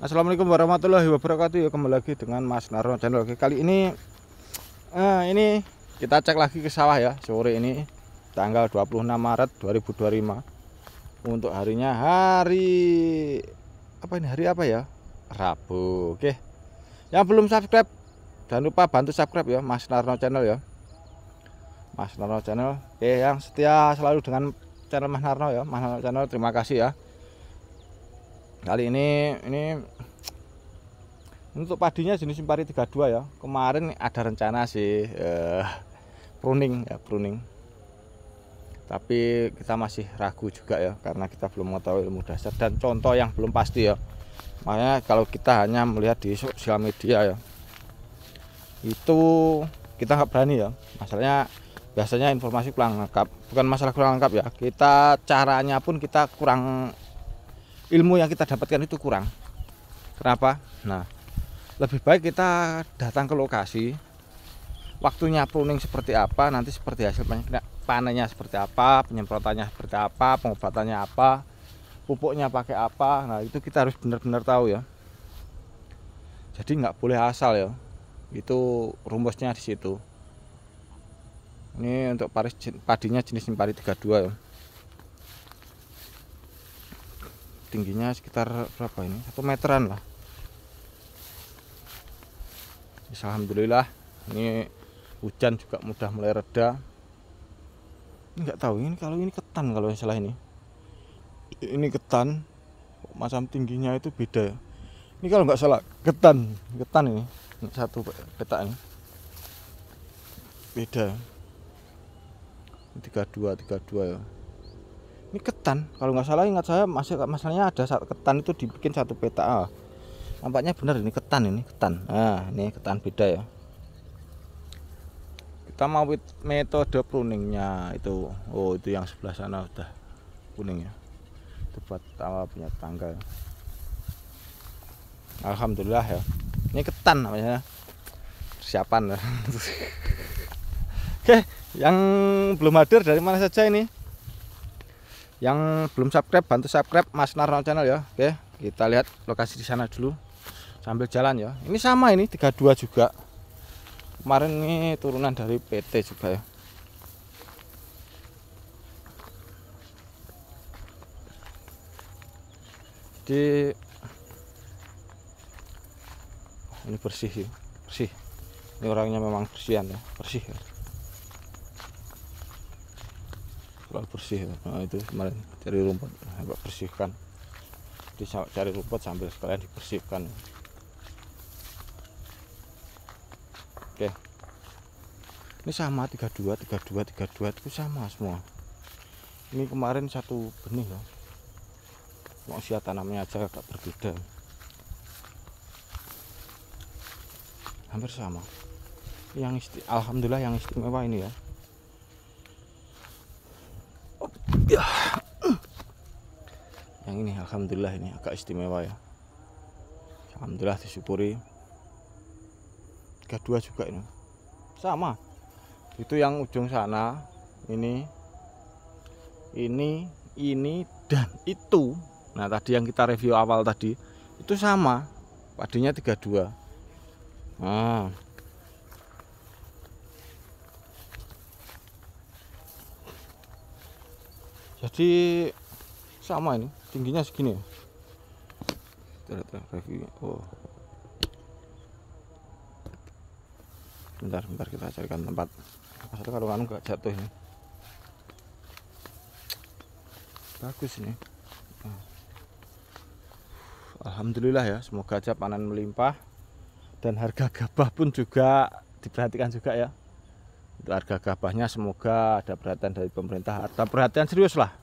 Assalamualaikum warahmatullahi wabarakatuh. Ya, kembali lagi dengan Mas Narno Channel. Oke, kali ini kita cek lagi ke sawah ya. Sore ini tanggal 26 Maret 2025. Untuk harinya hari apa ini? Hari apa ya? Rabu. Oke. Yang belum subscribe jangan lupa bantu subscribe ya, Mas Narno Channel ya. Mas Narno Channel. Oke, yang setia selalu dengan channel Mas Narno ya. Mas Narno Channel, terima kasih ya. Kali ini untuk padinya jenis Simpari 32 ya. Kemarin ada rencana sih pruning ya, pruning. Tapi kita masih ragu juga ya, karena kita belum mengetahui ilmu dasar dan contoh yang belum pasti ya. Makanya kalau kita hanya melihat di sosial media ya, itu kita nggak berani ya. Masalahnya biasanya informasi kurang lengkap, bukan masalah kurang lengkap ya, kita caranya pun kita kurang, ilmu yang kita dapatkan itu kurang. Kenapa? Nah, lebih baik kita datang ke lokasi, waktunya pruning seperti apa, nanti seperti hasil panennya seperti apa, penyemprotannya seperti apa, pengobatannya apa, pupuknya pakai apa. Nah, itu kita harus benar-benar tahu ya. Jadi nggak boleh asal ya. Itu rumusnya di situ. Ini untuk padinya jenis Simpari 32 ya. Tingginya sekitar berapa ini? 1 meteran lah. Alhamdulillah, ini hujan juga mudah mulai reda. Ini nggak tahu ini kalau ini ketan, kalau salah ini ketan, macam tingginya itu beda. Ini kalau nggak salah ketan ini satu petak ini beda. 32 ya. Ini ketan, kalau nggak salah, ingat saya masih masalahnya ada ketan itu dibikin satu peta. Nampaknya benar ini ketan, Nah, ini ketan beda ya. Kita mau metode pruningnya itu. Oh, itu yang sebelah sana udah kuning ya. Itu buat punya tangga. Alhamdulillah ya. Ini ketan namanya. Persiapan. Oke, yang belum hadir dari mana saja ini? Yang belum subscribe bantu subscribe Mas Narno Channel ya. Oke, kita lihat lokasi di sana dulu sambil jalan ya. Ini sama, ini 32 juga. Kemarin ini turunan dari PT juga ya. Jadi ini bersih. Ini orangnya memang bersihan ya, bersih ya. Kalau bersih ya. Nah, itu kemarin cari rumput, bersihkan. Jadi cari rumput sambil sekalian dibersihkan. Oke. Ini sama 32 itu sama semua. Ini kemarin satu benih ya. Mau usia tanamnya aja agak berbeda. Hampir sama. Yang alhamdulillah yang istimewa ini ya. Ya. Yang ini alhamdulillah ini agak istimewa ya. Alhamdulillah disyukuri. 32 juga ini. Sama. Itu yang ujung sana, ini dan itu. Nah, tadi yang kita review awal tadi itu sama. Padinya 32. Nah. Jadi sama ini, tingginya segini ya. Kita review. Oh. Bentar kita carikan tempat. Satu kalau nggak jatuh ini. Bagus ini. Alhamdulillah ya, semoga aja panen melimpah dan harga gabah pun juga diperhatikan juga ya. Untuk harga gabahnya semoga ada perhatian dari pemerintah, ada perhatian serius lah.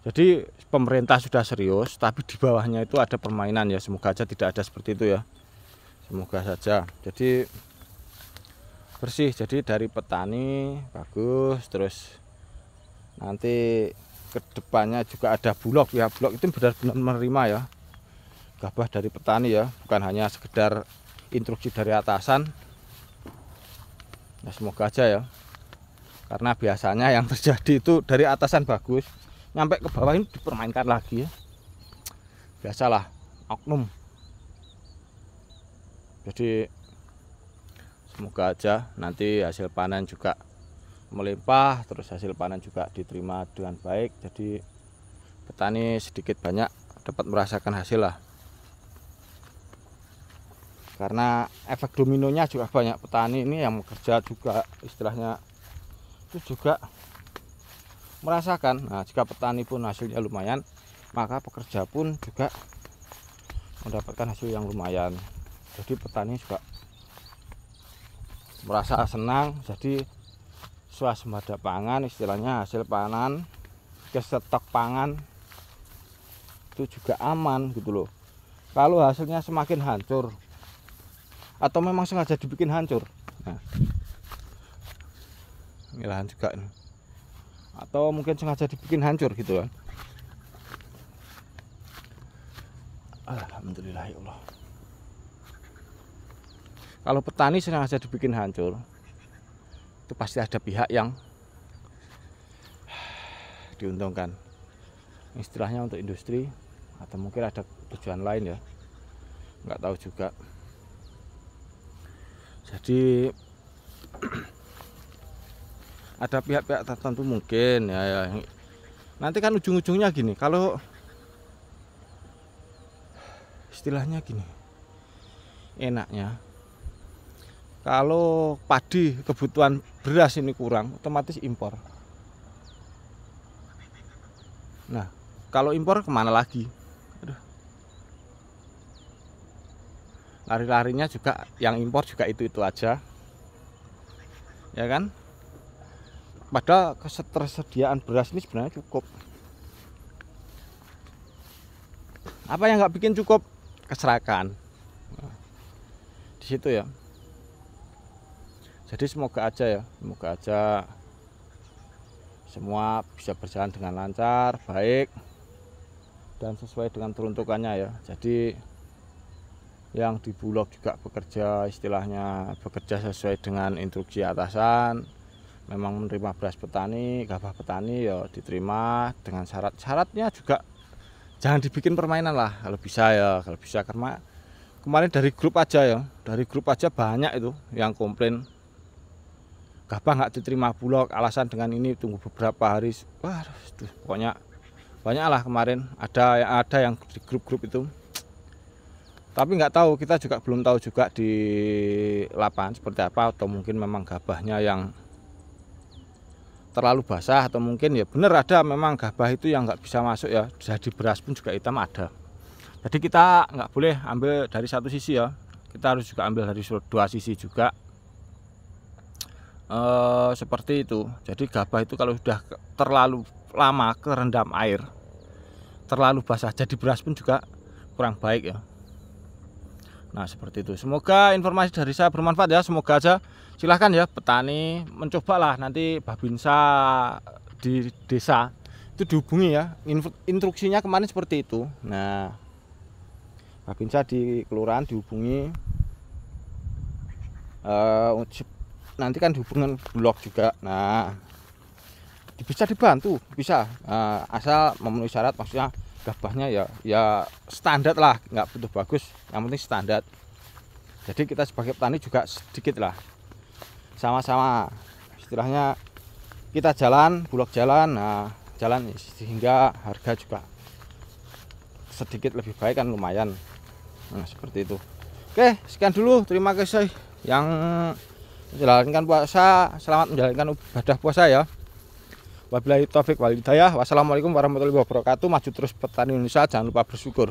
Jadi pemerintah sudah serius, tapi di bawahnya itu ada permainan ya. Semoga aja tidak ada seperti itu ya. Semoga saja. Jadi bersih, jadi dari petani bagus. Terus nanti kedepannya juga ada Bulog ya. Bulog itu benar-benar menerima ya gabah dari petani ya, bukan hanya sekedar instruksi dari atasan ya. Semoga aja ya, karena biasanya yang terjadi itu dari atasan bagus, nyampe ke bawah ini dipermainkan lagi ya. Biasalah oknum Jadi semoga aja nanti hasil panen juga melimpah, terus hasil panen juga diterima dengan baik, jadi petani sedikit banyak dapat merasakan hasil lah. Karena efek dominonya juga banyak, petani ini yang bekerja juga istilahnya itu juga merasakan. Nah, jika petani pun hasilnya lumayan, maka pekerja pun juga mendapatkan hasil yang lumayan. Jadi petani juga merasa senang, jadi swasembada pangan, istilahnya hasil panen ke stok pangan itu juga aman gitu loh. Kalau hasilnya semakin hancur atau memang sengaja dibikin hancur, nah ini lahan juga ini, atau mungkin sengaja dibikin hancur gitu kan. Alhamdulillah ya Allah. Kalau petani sengaja dibikin hancur, itu pasti ada pihak yang diuntungkan, istilahnya untuk industri atau mungkin ada tujuan lain ya, nggak tahu juga. Jadi ada pihak-pihak tertentu mungkin ya, nanti kan ujung-ujungnya gini, kalau istilahnya gini, enaknya kalau padi kebutuhan beras ini kurang, otomatis impor. Nah, kalau impor kemana lagi? Aduh. Lari-larinya juga yang impor juga itu aja, ya kan? Padahal ketersediaan beras ini sebenarnya cukup. Apa yang nggak bikin cukup? Keserakan. Nah, di situ ya. Jadi semoga aja ya, semoga aja semua bisa berjalan dengan lancar, baik, dan sesuai dengan peruntukannya ya. Jadi yang di Bulog juga bekerja, istilahnya bekerja sesuai dengan instruksi atasan. Memang menerima beras petani, gabah petani ya diterima dengan syarat-syaratnya juga. Jangan dibikin permainan lah kalau bisa ya, kalau bisa. Karena kemarin dari grup aja banyak itu yang komplain gabah nggak diterima Bulog, alasan dengan ini tunggu beberapa hari. Wah, pokoknya banyak lah kemarin, ada yang di grup-grup itu. Tapi nggak tahu, kita juga belum tahu juga di lapangan seperti apa, atau mungkin memang gabahnya yang terlalu basah, atau mungkin ya bener ada memang gabah itu yang nggak bisa masuk ya, jadi beras pun juga hitam ada. Jadi kita nggak boleh ambil dari satu sisi ya, kita harus juga ambil dari dua sisi juga. Seperti itu. Jadi gabah itu kalau sudah terlalu lama kerendam air, terlalu basah, jadi beras pun juga kurang baik ya. Nah seperti itu. Semoga informasi dari saya bermanfaat ya. Semoga aja, silahkan ya petani mencobalah nanti Babinsa di desa itu dihubungi ya. Instruksinya kemarin seperti itu. Nah Babinsa di kelurahan dihubungi, nanti kan dihubungkan Bulog juga. Nah bisa dibantu, bisa, asal memenuhi syarat, maksudnya gabahnya ya standar lah, nggak butuh bagus, yang penting standar. Jadi kita sebagai petani juga sedikit lah, sama-sama istilahnya kita jalan, Bulog jalan, nah jalan sehingga harga juga sedikit lebih baik kan, lumayan. Nah seperti itu. Oke, sekian dulu, terima kasih yang menjalankan puasa, selamat menjalankan ibadah puasa ya. Wabillahi taufik wal hidayah. Wassalamualaikum warahmatullahi wabarakatuh. Maju terus petani Indonesia, jangan lupa bersyukur.